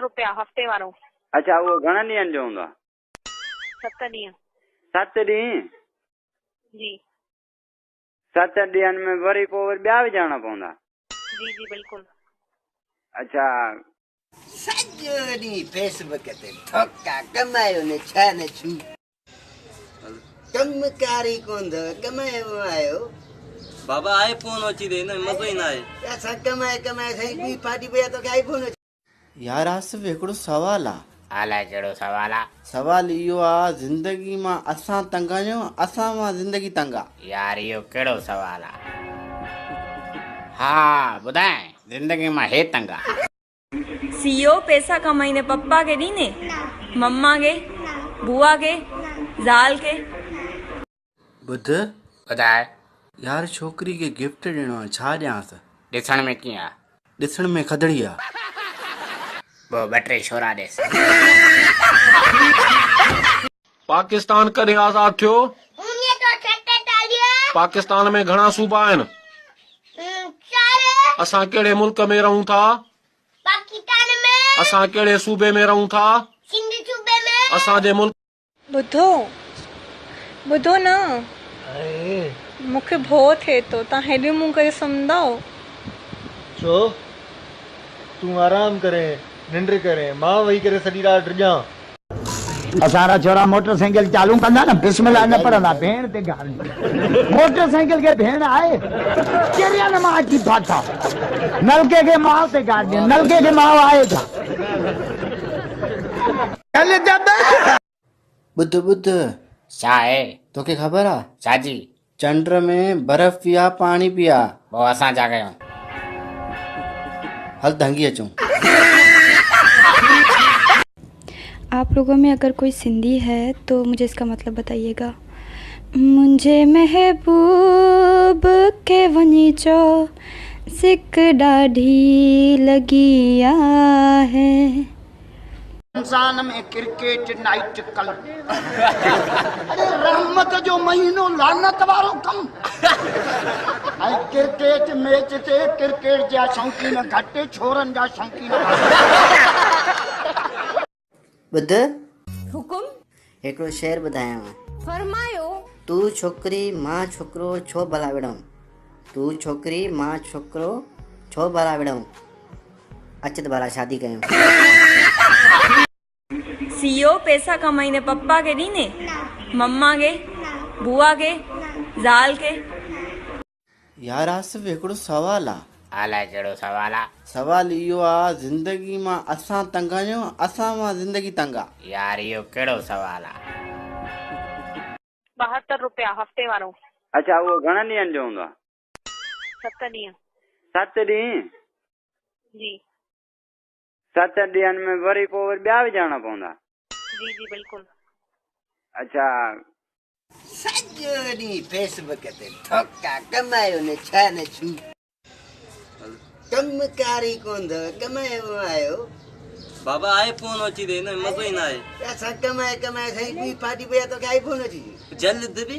रुपया हफ़्ते वारो। अच्छा वो घणा ॾींहंनि जो हूंदो आहे? 7 ॾींहं। 7 ॾींहं? जी 7 ॾींहंनि में वरी पोइ वरी ॿिया विझाइणा पवंदा? जी जी बिल्कुलु। अच्छा सॼो ॾींहुं फेसबुक ते धोखा कमायो न छा न छू कमकारी कोन अथव कमायो आयो बाबा आईफोन अची ॾे न मज़ो ई न आहे। असां कमाए कमाए साईं ॿी फाटी पिया तोखे आईफोन अची यार आसिफ हिकिड़ो सवाल आहे। अलाए कहिड़ो सवाल आहे सवाल इहो आहे ज़िंदगी मां असां तंग आहियूं असां मां ज़िंदगी तंग आहे। यार इहो कहिड़ो सवाल आहे हा ॿुधाए ज़िंदगी मां हे तंग आहे सीओ पैसा कमाईने पप्पा के ॾींदे मम्मा के बुआ के ज़ाल के। ॿुध ॿुधाए यार छोकिरी खे गिफ्ट ॾियणो आहे छा ॾियांसि? ॾिसण में कीअं आहे ॾिसण में खदड़ी आहे। पोइ 2-3 छोरा ॾिस पाकिस्तान कॾहिं आज़ाद थियो? पाकिस्तान में घणा सूबा आहिनि? असां कहिड़े मुल्क में रहूं था? असां कहिड़े सूबे में रहूं था? असांजे मुल्क ॿुधो न मूंखे भउ थिए थो तव्हां हेॾी मूं करे सम्झाओ। छो तूं आराम करे निंड करे मां वेही करे सॼी रात ड्रिजां। असारा छोरा मोटरसाइकिल चालू कंदा न बिस्मिल्लाह न पढ़ंदा भेण ते गाल मोटरसाइकिल के भेण आहे केरिया न मां अची फाटा नलके के मां ते गाल नलके के मां आहे था चल जब ॿुध ॿुध छा आहे तोखे ख़बर आहे छाजी चंड में बर्फ़ पिया पाणी पिया पोइ असां छा कयूं हल धंगी अचूं। आप लोगों में अगर कोई सिंधी है तो मुझे इसका मतलब बताइएगा। मुझे महबूब के वनी चो सिक डाढ़ी लगी है इंसान में क्रिकेट नाइट कल अरे रहमत जो महीनो लानत वारो कम ऐं क्रिकेट मैच ते क्रिकेट जा शौकीन घटि छोरनि जा शौकीन ॿुध हुकुम हिकिड़ो शेर ॿुधायांव फरमायो। तू छोकिरी मां छोकिरो छो भला विड़ऊं तू छोकिरी मां छोकिरो छो भला विड़ऊं अच त भला शादी कयूं। सीओ पैसा कमाईने पप्पा के ॾींदे मम्मा के बुआ के ज़ाल के। यार आसिफ हिकिड़ो सवाल आहे। अलाए कहिड़ो सवाल आहे सवाल इहो आहे ज़िंदगी मां असां तंग आहियूं असां मां ज़िंदगी तंग आहे। यार इहो कहिड़ो सवाल आहे 72 रुपया हफ़्ते वारो। अच्छा वो घणा ॾींहंनि जो हूंदो आहे? 7 ॾींहं। 7 ॾींहं? जी 7 ॾींहंनि में वरी पोइ वरी ॿिया विझाइणा पवंदा? जी जी बिल्कुलु। अच्छा सॼो ॾींहुं फेसबुक ते धोखा कमायो न छा न छू कमकारी कोन अथव कमायो आयो बाबा आईफोन अची ॾे न मज़ो ई न आहे। असां कमाए कमाए साईं ॿी फाटी पिया तोखे आईफोन अची जल्द भी